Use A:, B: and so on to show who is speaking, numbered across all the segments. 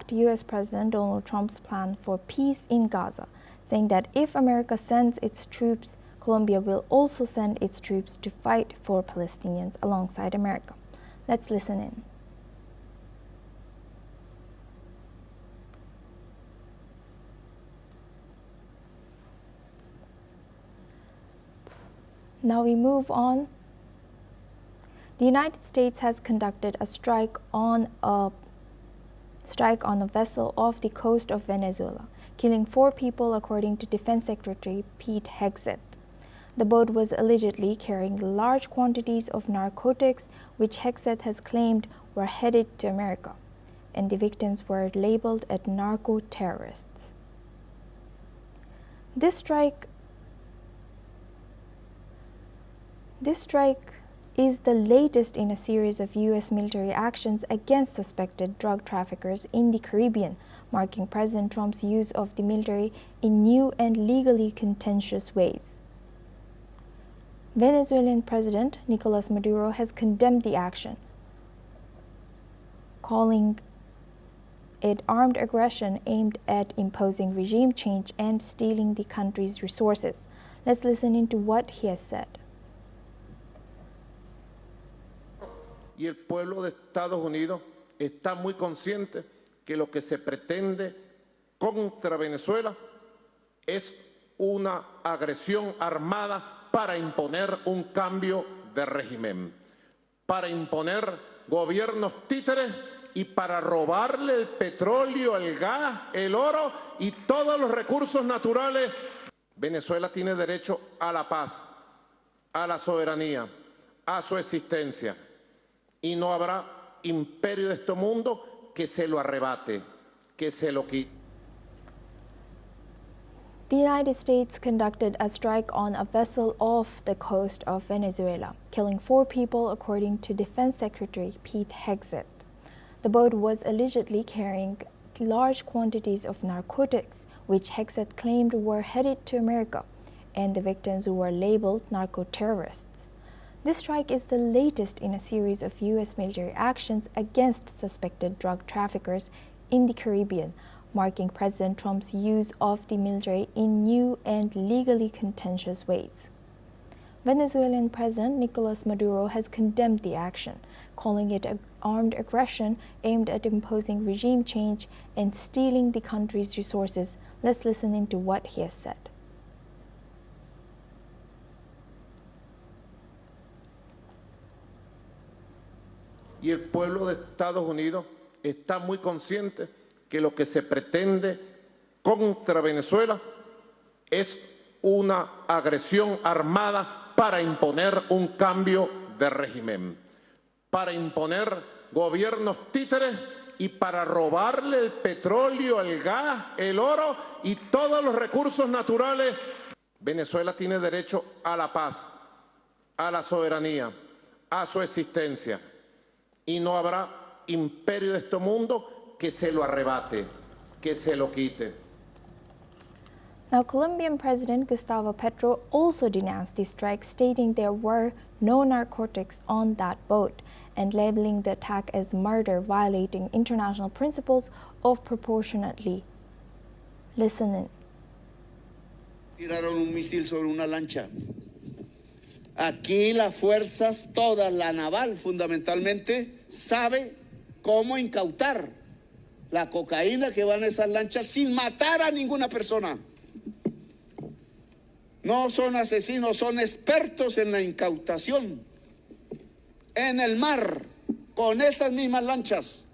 A: backed U.S. President Donald Trump's plan for peace in Gaza, saying that if America sends its troops, Colombia will also send its troops to fight for Palestinians alongside America. Let's listen in. Now we move on. The United States has conducted a strike on a vessel off the coast of Venezuela, killing 4 people, according to Defense Secretary Pete Hegseth. The boat was allegedly carrying large quantities of narcotics, which Hegseth has claimed were headed to America, and the victims were labeled as narco-terrorists. This strike is the latest in a series of U.S. military actions against suspected drug traffickers in the Caribbean, marking President Trump's use of the military in new and legally contentious ways. Venezuelan President Nicolas Maduro has condemned the action, calling it armed aggression aimed at imposing regime change and stealing the country's resources. Let's listen into what he has said.
B: Y el pueblo de Estados Unidos está muy consciente que lo que se pretende contra Venezuela es una agresión armada para imponer un cambio de régimen, para imponer gobiernos títeres y para robarle el petróleo, el gas, el oro y todos los recursos naturales. Venezuela tiene derecho a la paz, a la soberanía, a su existencia. Y no habrá imperio de este mundo que se lo arrebate, que se lo quite.
A: The United States conducted a strike on a vessel off the coast of Venezuela, killing 4 people, according to Defense Secretary Pete Hegseth. The boat was allegedly carrying large quantities of narcotics, which Hegseth claimed were headed to America, and the victims were labeled narco-terrorists. This strike is the latest in a series of U.S. military actions against suspected drug traffickers in the Caribbean, marking President Trump's use of the military in new and legally contentious ways. Venezuelan President Nicolas Maduro has condemned the action, calling it armed aggression aimed at imposing regime change and stealing the country's resources. Let's listen into what he has said.
B: Y el pueblo de Estados Unidos está muy consciente que lo que se pretende contra Venezuela es una agresión armada para imponer un cambio de régimen, para imponer gobiernos títeres y para robarle el petróleo, el gas, el oro y todos los recursos naturales. Venezuela tiene derecho a la paz, a la soberanía, a su existencia. Y no habrá imperio de este mundo que se lo arrebate, que se lo quite.
A: Now, Colombian President Gustavo Petro also denounced the strike, stating there were no narcotics on that boat and labeling the attack as murder, violating international principles of proportionality. Listen in.
C: Tiraron un misil sobre una lancha. Aquí las fuerzas, toda la naval fundamentalmente, sabe cómo incautar la cocaína que va en esas lanchas sin matar a ninguna persona. No son asesinos, son expertos en la incautación. En el mar, con esas mismas lanchas.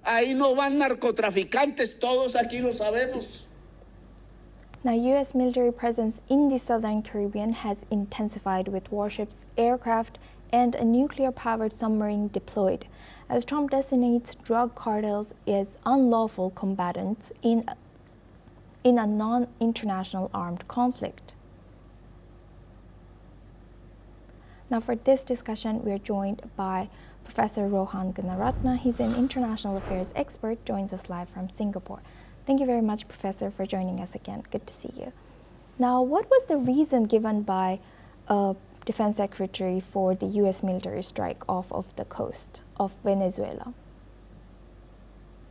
C: Ahí no van narcotraficantes, todos aquí lo sabemos.
A: Now, U.S. military presence in the southern Caribbean has intensified with warships, aircraft, and a nuclear-powered submarine deployed, as Trump designates drug cartels as unlawful combatants in a non-international armed conflict. Now, for this discussion, we are joined by Professor Rohan Gunaratna. He's an international affairs expert, joins us live from Singapore. Thank you very much, Professor, for joining us again. Good to see you. Now, what was the reason given by Defense Secretary for the U.S. military strike off of the coast of Venezuela?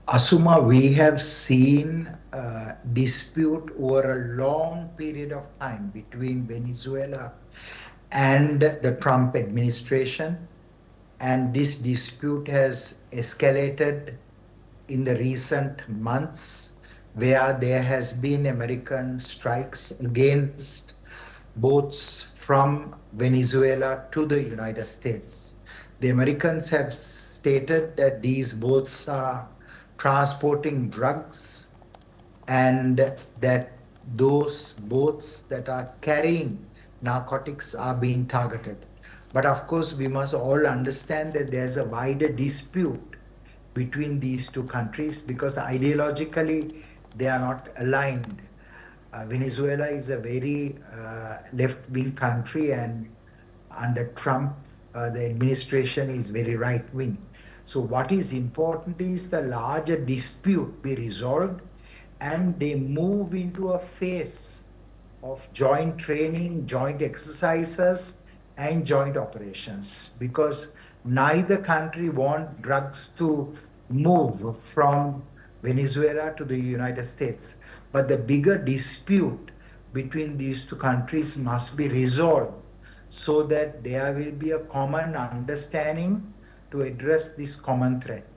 D: Asuma, we have seen a dispute over a long period of time between Venezuela and the Trump administration, and this dispute has escalated in the recent months, where there has been American strikes against boats from Venezuela to the United States. The Americans have stated that these boats are transporting drugs and that those boats that are carrying narcotics are being targeted. But of course, we must all understand that there's a wider dispute between these two countries because ideologically they are not aligned. Venezuela is a very left-wing country, and under Trump, the administration is very right-wing. So what is important is the larger dispute be resolved and they move into a phase of joint training, joint exercises, and joint operations, because neither country want drugs to move from Venezuela to the United States. But the bigger dispute between these two countries must be resolved so that there will be a common understanding to address this common threat.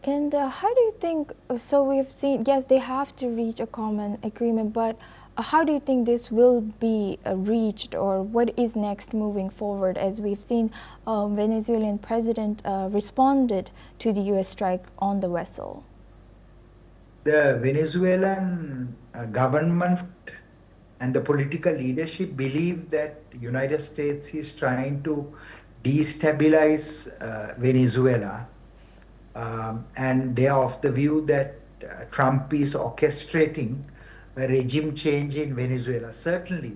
A: And how do you think, so we've seen, yes, they have to reach a common agreement, but how do you think this will be reached, or what is next moving forward? As we've seen, Venezuelan president responded to the US strike on the vessel.
D: The Venezuelan government and the political leadership believe that the United States is trying to destabilize Venezuela. And they are of the view that Trump is orchestrating a regime change in Venezuela. Certainly,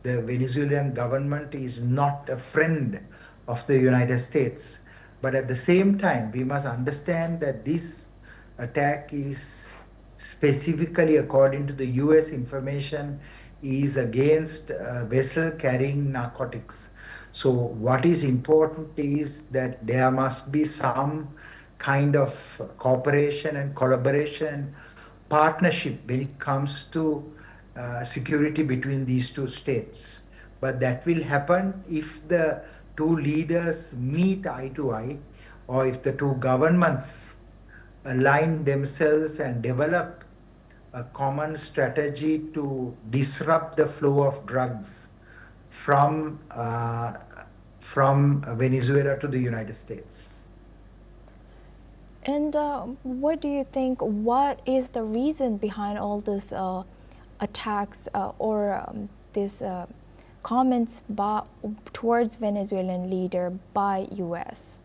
D: the Venezuelan government is not a friend of the United States. But at the same time, we must understand that this attack is specifically, according to the US information, is against a vessel carrying narcotics. So what is important is that there must be some kind of cooperation and collaboration, partnership when it comes to security between these two states. But that will happen if the two leaders meet eye to eye, or if the two governments align themselves and develop a common strategy to disrupt the flow of drugs from Venezuela to the United States.
A: And what do you think, what is the reason behind all these attacks or these comments towards Venezuelan leader by US?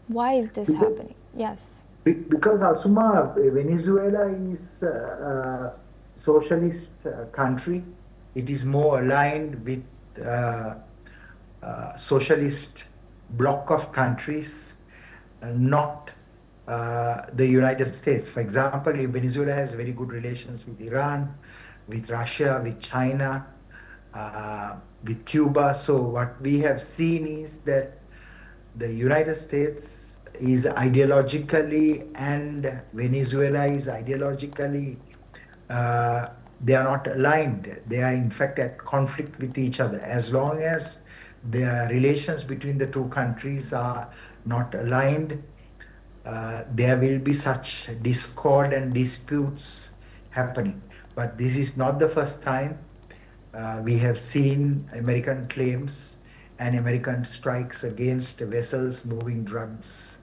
A: Why is this happening? Yes.
D: Because Asuma, Venezuela is a socialist country. It is more aligned with socialist bloc of countries, not the United States. For example, Venezuela has very good relations with Iran, with Russia, with China, with Cuba. So what we have seen is that the United States is ideologically and Venezuela is ideologically, they are not aligned. They are in fact at conflict with each other. As long as the relations between the two countries are not aligned, there will be such discord and disputes happening. But this is not the first time. We have seen American claims and American strikes against vessels moving drugs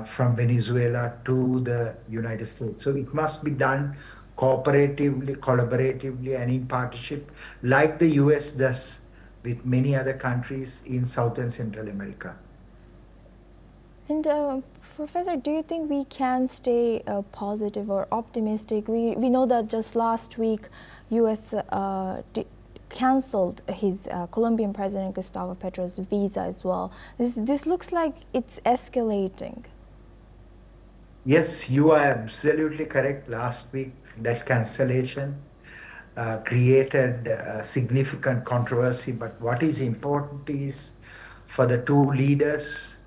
D: from Venezuela to the United States. So it must be done cooperatively, collaboratively, and in partnership, like the US does with many other countries in South and Central America.
A: And Professor, do you think we can stay positive or optimistic? We know that just last week, U.S. Canceled his Colombian President Gustavo Petro's visa as well. This looks like it's escalating.
D: Yes, you are absolutely correct. Last week, that cancellation created significant controversy. But what is important is for the two leaders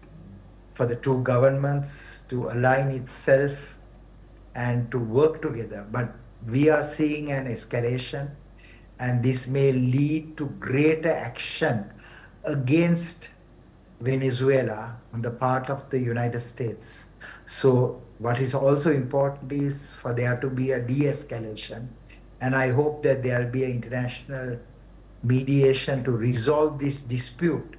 D: for the two governments to align itself and to work together. But we are seeing an escalation, and this may lead to greater action against Venezuela on the part of the United States. So, what is also important is for there to be a de escalation, and I hope that there will be an international mediation to resolve this dispute,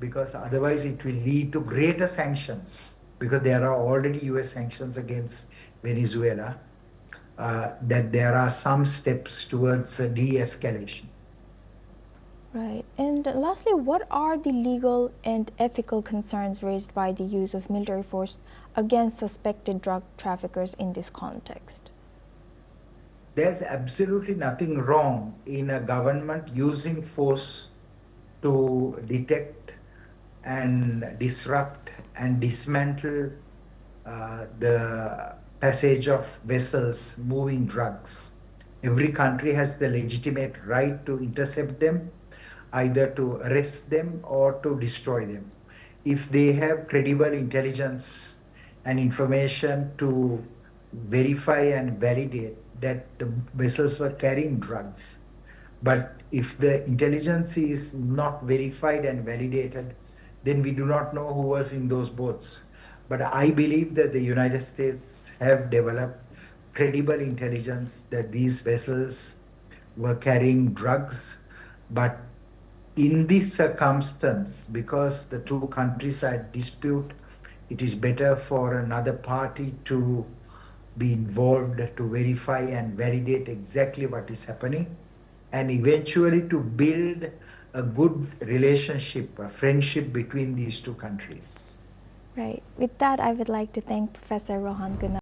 D: because otherwise it will lead to greater sanctions, because there are already US sanctions against Venezuela, that there are some steps towards a de-escalation.
A: Right. And lastly, what are the legal and ethical concerns raised by the use of military force against suspected drug traffickers in this context?
D: There's absolutely nothing wrong in a government using force to detect and disrupt and dismantle the passage of vessels moving drugs. Every country has the legitimate right to intercept them, either to arrest them or to destroy them, if they have credible intelligence and information to verify and validate that the vessels were carrying drugs. But if the intelligence is not verified and validated, then we do not know who was in those boats. But I believe that the United States have developed credible intelligence that these vessels were carrying drugs. But in this circumstance, because the two countries are at dispute, it is better for another party to be involved to verify and validate exactly what is happening, and eventually to build a good relationship, a friendship between these two countries.
A: Right. With that, I would like to thank Professor Rohan Gunnar